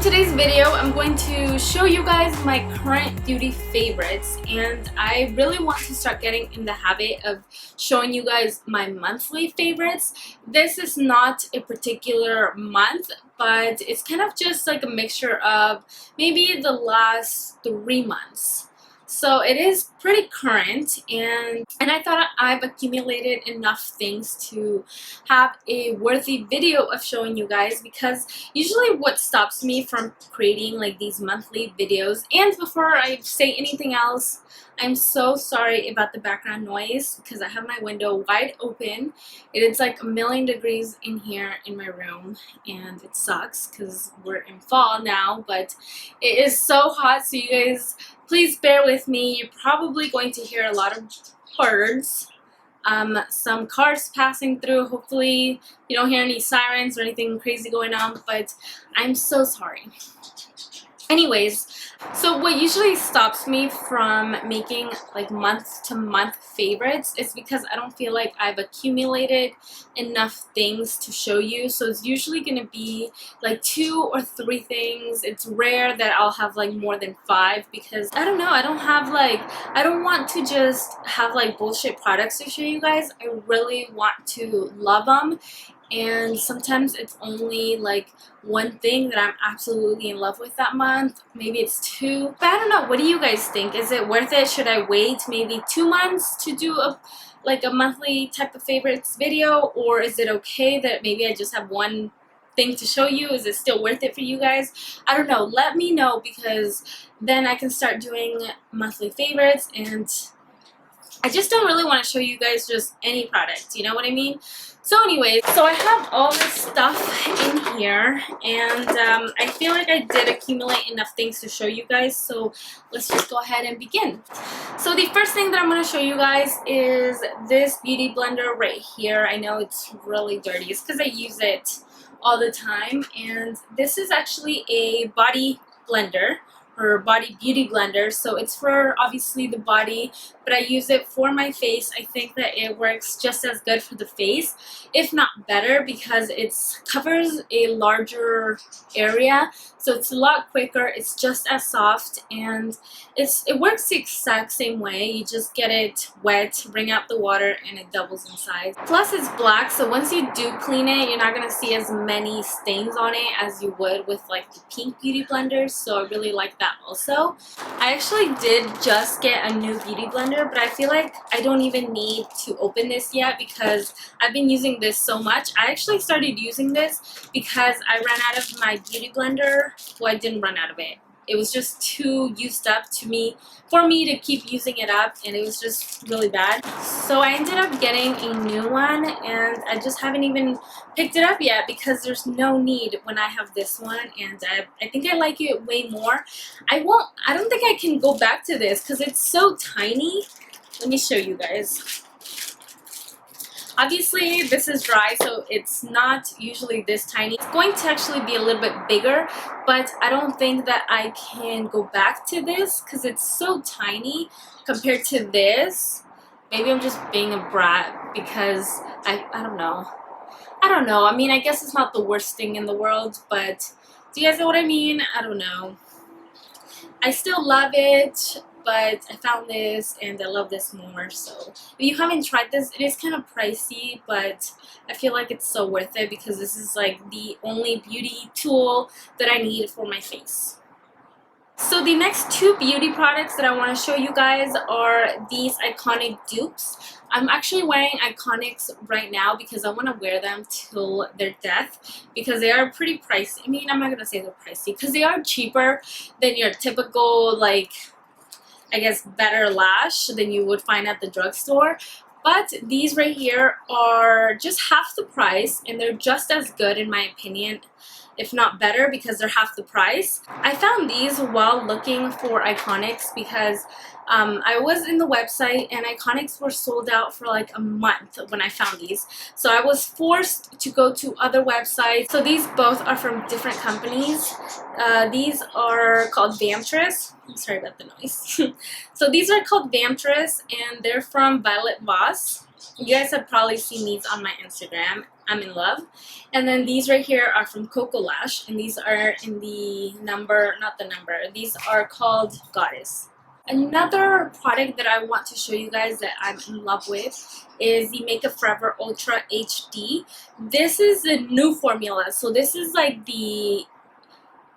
today's video, I'm going to show you guys my current beauty favorites, and I really want to start getting in the habit of showing you guys my monthly favorites. This is not a particular month, but it's kind of just like a mixture of maybe the last 3 months. So it is pretty current, and I thought I've accumulated enough things to have a worthy video of showing you guys, because usually what stops me from creating like these monthly videos, and before I say anything else, I'm so sorry about the background noise because I have my window wide open. It is like 1,000,000 degrees in here in my room, and it sucks because we're in fall now, but it is so hot, so you guys please bear with me. You're probably going to hear a lot of birds, some cars passing through. Hopefully you don't hear any sirens or anything crazy going on, but I'm so sorry. Anyways, so what usually stops me from making like month-to-month favorites is because I don't feel like I've accumulated enough things to show you. So it's usually going to be like 2 or 3 things. It's rare that I'll have like more than 5 because I don't know, I don't want to just have like bullshit products to show you guys. I really want to love them. And sometimes it's only like 1 thing that I'm absolutely in love with that month. Maybe it's 2. But I don't know. What do you guys think? Is it worth it? Should I wait maybe 2 months to do a monthly type of favorites video? Or is it okay that maybe I just have 1 thing to show you? Is it still worth it for you guys? I don't know. Let me know, because then I can start doing monthly favorites, and I just don't really want to show you guys just any product, you know what I mean? So anyways, so I have all this stuff in here, and I feel like I did accumulate enough things to show you guys, so let's just go ahead and begin. So the first thing that I'm going to show you guys is this beauty blender right here. I know it's really dirty. It's because I use it all the time, and this is actually a body blender, or body beauty blender, so it's for obviously the body, but I use it for my face. I think that it works just as good for the face, if not better, because it covers a larger area, so it's a lot quicker. It's just as soft, and it works the exact same way. You just get it wet, bring out the water, and it doubles in size. Plus it's black, so once you do clean it, you're not going to see as many stains on it as you would with like the pink beauty blenders, so I really like that also. I actually did just get a new beauty blender, but I feel like I don't even need to open this yet because I've been using this so much. I actually started using this because I ran out of my beauty blender. Well, I didn't run out of it. It was just too used up for me to keep using it up, and it was just really bad. So I ended up getting a new one, and I just haven't even picked it up yet because there's no need when I have this one, and I think I like it way more. I don't think I can go back to this because it's so tiny. Let me show you guys. Obviously this is dry, so it's not usually this tiny. It's going to actually be a little bit bigger, but I don't think that I can go back to this because it's so tiny compared to this. Maybe I'm just being a brat because I don't know. I mean, I guess it's not the worst thing in the world, but do you guys know what I mean? I don't know. I still love it, but I found this and I love this more. So if you haven't tried this, it is kind of pricey, but I feel like it's so worth it because this is like the only beauty tool that I need for my face. So the next 2 beauty products that I want to show you guys are these iconic dupes. I'm actually wearing Iconics right now because I want to wear them till their death because they are pretty pricey. I mean, I'm not going to say they're pricey because they are cheaper than your typical, like, I guess, better lash than you would find at the drugstore. But these right here are just half the price, and they're just as good in my opinion, if not better, because they're half the price. I found these while looking for Iconics because I was in the website and Iconics were sold out for like a month when I found these. So I was forced to go to other websites. So these both are from different companies. These are called Vamptress. I'm sorry about the noise. So these are called Vamptress, and they're from Violet Voss. You guys have probably seen these on my Instagram. I'm in love. And then these right here are from Coco Lash, and these are in the number, not the number, these are called Goddess. Another product that I want to show you guys that I'm in love with is the Makeup Forever Ultra HD. This is the new formula, so this is like the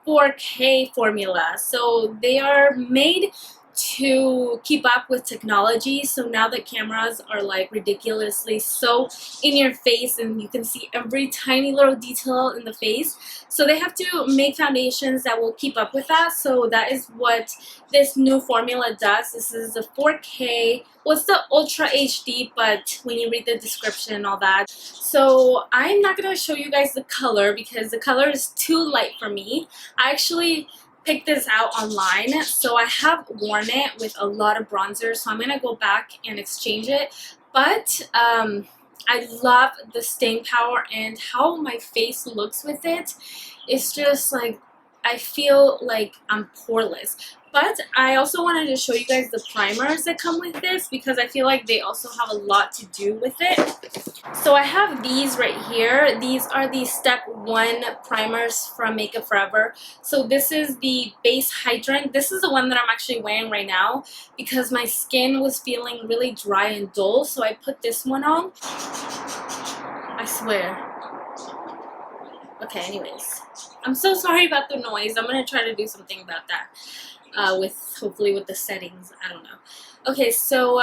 4K formula. So they are made to keep up with technology. So now the cameras are like ridiculously so in your face and you can see every tiny little detail in the face. So they have to make foundations that will keep up with that. So that is what this new formula does. This is a 4K. Well, it's the Ultra HD, but when you read the description and all that. So I'm not going to show you guys the color because the color is too light for me. I actually picked this out online, so I have worn it with a lot of bronzer, so I'm gonna go back and exchange it. But I love the staying power and how my face looks with it. It's just like I feel like I'm poreless. But I also wanted to show you guys the primers that come with this because I feel like they also have a lot to do with it. So I have these right here. These are the step 1 primers from Makeup Forever. So this is the base hydrant. This is the one that I'm actually wearing right now because my skin was feeling really dry and dull. So I put this one on. I swear. Okay, anyways. I'm so sorry about the noise. I'm going to try to do something about that. Hopefully with the settings, I don't know. Okay, so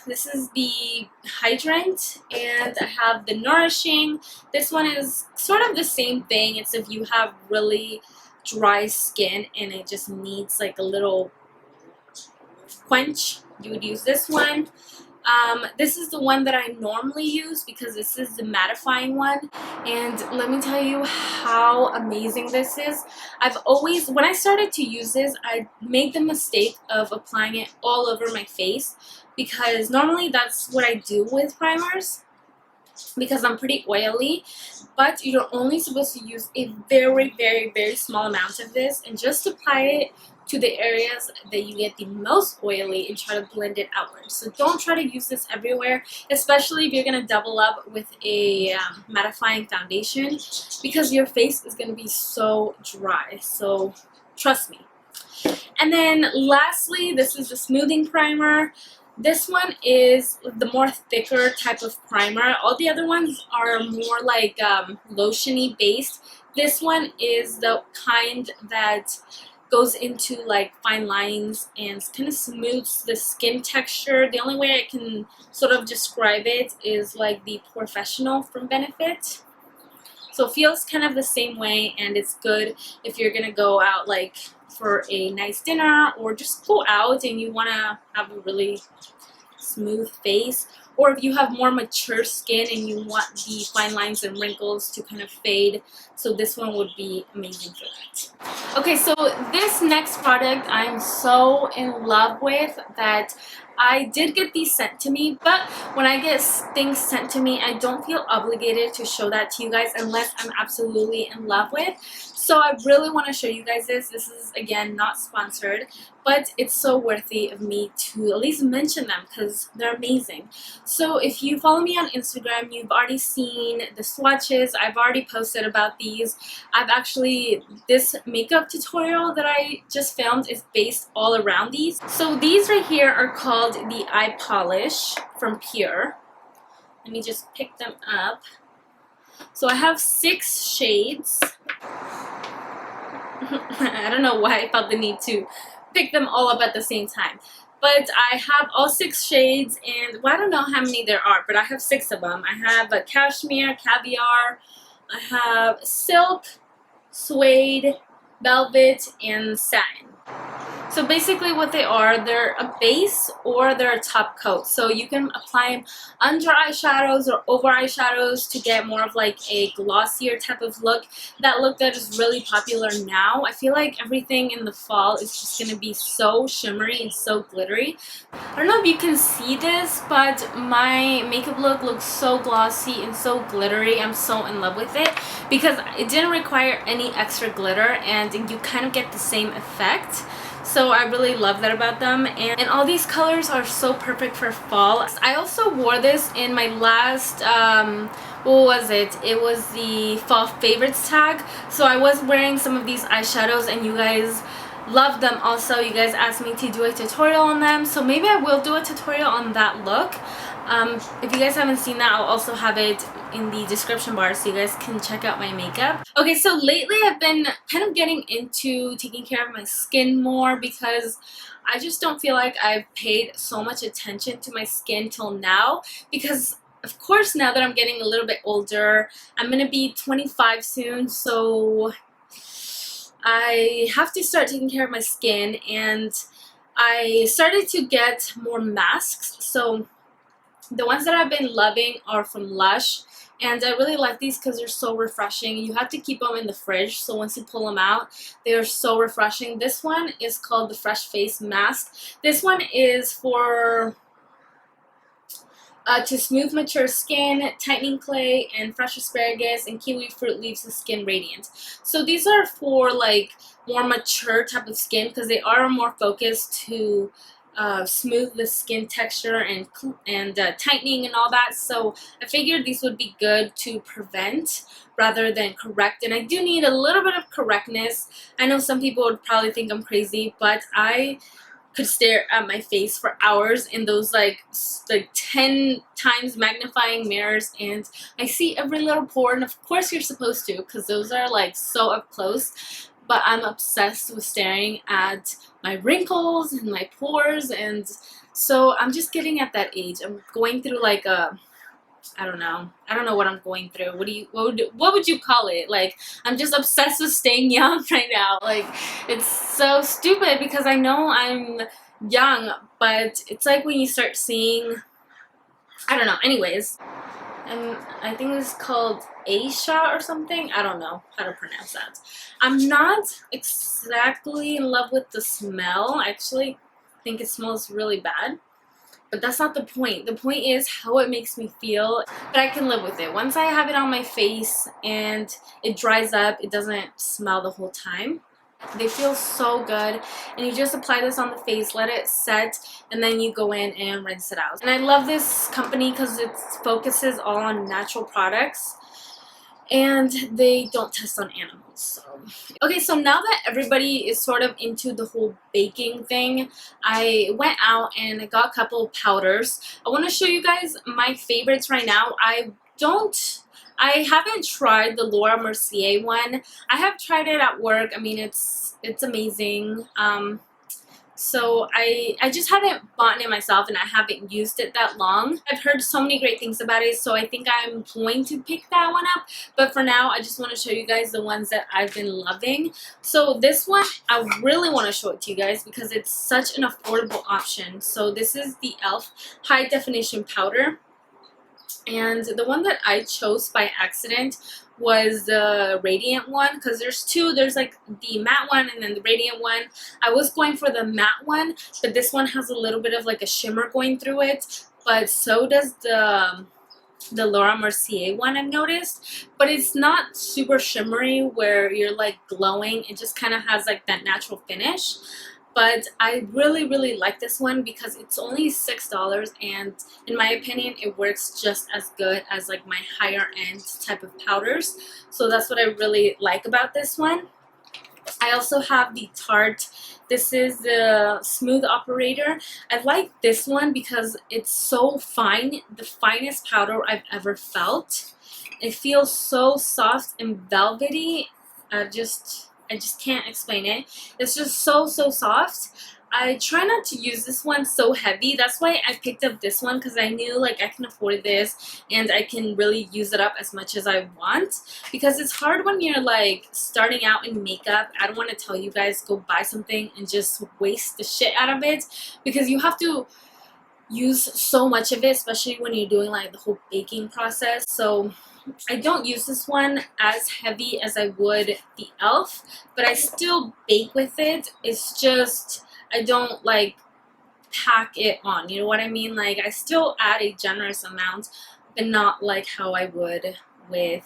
this is the hydrant, and I have the nourishing. This one is sort of the same thing. It's if you have really dry skin and it just needs like a little quench, you would use this one. This is the one that I normally use because this is the mattifying one, and let me tell you how amazing this is. When I started to use this, I made the mistake of applying it all over my face because normally that's what I do with primers because I'm pretty oily, but you're only supposed to use a very, very, very small amount of this and just apply it to the areas that you get the most oily and try to blend it outwards. So don't try to use this everywhere, especially if you're going to double up with a mattifying foundation because your face is going to be so dry. So trust me. And then lastly, this is the smoothing primer. This one is the more thicker type of primer. All the other ones are more like lotiony based. This one is the kind that goes into like fine lines and kind of smooths the skin texture. The only way I can sort of describe it is like the Professional from Benefit. So it feels kind of the same way, and it's good if you're gonna go out like for a nice dinner or just go out and you want to have a really smooth face, or if you have more mature skin and you want the fine lines and wrinkles to kind of fade. So this one would be amazing for that. Okay, so this next product I'm so in love with that I did get these sent to me, but when I get things sent to me, I don't feel obligated to show that to you guys unless I'm absolutely in love with. So I really want to show you guys this. This is, again, not sponsored, but it's so worthy of me to at least mention them because they're amazing. So if you follow me on Instagram, you've already seen the swatches. I've already posted about these. This makeup tutorial that I just filmed is based all around these. So these right here are called the EYEPOLISH from Pure. Let me just pick them up. So I have 6 shades. I don't know why I felt the need to pick them all up at the same time. But I have all 6 shades, and well, I don't know how many there are, but I have 6 of them. I have a cashmere, caviar, I have silk, suede, velvet, and satin. So basically what they are, they're a base or they're a top coat. So you can apply them under eyeshadows or over eyeshadows to get more of like a glossier type of look. That look that is really popular now. I feel like everything in the fall is just going to be so shimmery and so glittery. I don't know if you can see this, but my makeup look looks so glossy and so glittery. I'm so in love with it because it didn't require any extra glitter and you kind of get the same effect. So I really love that about them, and all these colors are so perfect for fall. I also wore this in my last what was it? It was the fall favorites tag. So I was wearing some of these eyeshadows and you guys loved them also. You guys asked me to do a tutorial on them, so maybe I will do a tutorial on that look. If you guys haven't seen that, I'll also have it in the description bar so you guys can check out my makeup. Okay, so lately I've been kind of getting into taking care of my skin more because I just don't feel like I've paid so much attention to my skin till now, because of course now that I'm getting a little bit older, I'm gonna be 25 soon, so I have to start taking care of my skin, and I started to get more masks. So the ones that I've been loving are from Lush, and I really like these because they're so refreshing. You have to keep them in the fridge, so once you pull them out, they are so refreshing. This one is called the Fresh Face Mask. This one is for to smooth mature skin, tightening clay, and fresh asparagus and kiwi fruit leaves the skin radiant. So these are for like more mature type of skin because they are more focused to smooth the skin texture and tightening and all that. So I figured these would be good to prevent rather than correct. And I do need a little bit of correctness. I know some people would probably think I'm crazy, but I could stare at my face for hours in those like 10 times magnifying mirrors, and I see every little pore, and of course you're supposed to because those are like so up close, but I'm obsessed with staring at my wrinkles and my pores, and so I'm just getting at that age. I'm going through like a I don't know what I'm going through. What would you call it? Like, I'm just obsessed with staying young right now. Like, it's so stupid because I know I'm young, but it's like when you start seeing, I don't know. Anyways, and I think it's called Aisha or something. I don't know how to pronounce that. I'm not exactly in love with the smell. I actually think it smells really bad. But that's not the point. The point is how it makes me feel. But I can live with it. Once I have it on my face and it dries up, it doesn't smell the whole time. They feel so good. And you just apply this on the face, let it set, and then you go in and rinse it out. And I love this company because it focuses all on natural products, and they don't test on animals. So okay, so now that everybody is sort of into the whole baking thing, I went out and I got a couple of powders. I want to show you guys my favorites right now. I haven't tried the Laura Mercier one. I have tried it at work. I mean, it's amazing. So I just haven't bought it myself, and I haven't used it that long. I've heard so many great things about it, so I think I'm going to pick that one up. But for now, I just want to show you guys the ones that I've been loving. So this one, I really want to show it to you guys because it's such an affordable option. So this is the e.l.f. High Definition Powder. And the one that I chose by accident was the radiant one, because there's two. There's like the matte one and then the radiant one. I was going for the matte one, but this one has a little bit of like a shimmer going through it, but so does the Laura Mercier one, I've noticed. But it's not super shimmery where you're like glowing. It just kind of has like that natural finish. But I really like this one because it's only $6, and in my opinion it works just as good as like my higher end type of powders. So that's what I really like about this one. I also have the Tarte. This is the Smooth Operator. I like this one because it's so fine, the finest powder I've ever felt. It feels so soft and velvety. I just can't explain it. It's just so soft. I try not to use this one so heavy. That's why I picked up this one, because I knew like I can afford this and I can really use it up as much as I want, because it's hard when you're like starting out in makeup. I don't want to tell you guys go buy something and just waste the shit out of it, because you have to use so much of it, especially when you're doing like the whole baking process. So I don't use this one as heavy as I would the e.l.f., but I still bake with it. It's just I don't like pack it on, you know what I mean? Like I still add a generous amount, but not like how I would with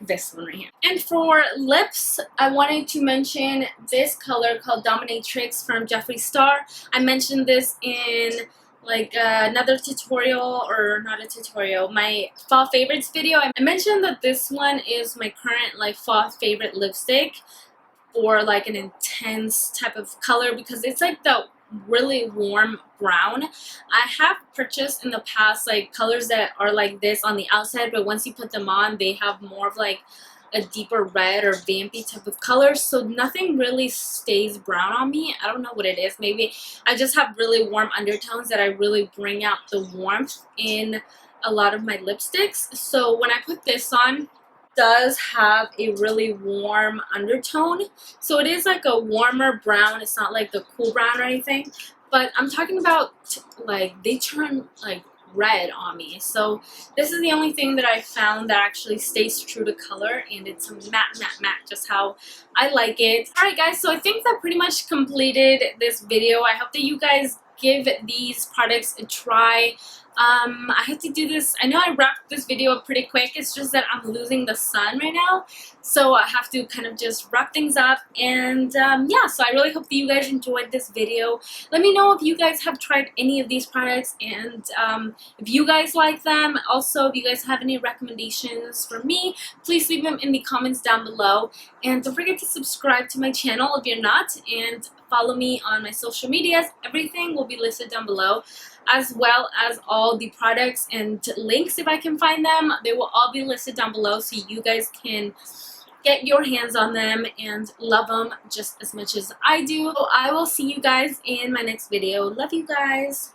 this one right here. And for lips, I wanted to mention this color called Dominatrix from Jeffree Star. I mentioned this in like another tutorial, or not a tutorial, my fall favorites video. I mentioned that this one is my current like fall favorite lipstick, or like an intense type of color, because it's like the really warm brown. I have purchased in the past like colors that are like this on the outside, but once you put them on, they have more of like a deeper red or vampy type of color, so nothing really stays brown on me. I don't know what it is. Maybe I just have really warm undertones that I really bring out the warmth in a lot of my lipsticks. So when I put this on, does have a really warm undertone, so it is like a warmer brown. It's not like the cool brown or anything, but I'm talking about like they turn like red on me. So this is the only thing that I found that actually stays true to color, and it's a matte, just how I like it. Alright guys, so I think that pretty much completed this video. I hope that you guys give these products a try. I have to do this. I know I wrapped this video up pretty quick. It's just that I'm losing the sun right now, so I have to kind of just wrap things up. And yeah, so I really hope that you guys enjoyed this video. Let me know if you guys have tried any of these products, and if you guys like them. Also, if you guys have any recommendations for me, please leave them in the comments down below. And don't forget to subscribe to my channel if you're not, and follow me on my social medias. Everything will be listed down below, as well as all the products and links if I can find them. They will all be listed down below, so you guys can get your hands on them and love them just as much as I do. So I will see you guys in my next video. Love you guys.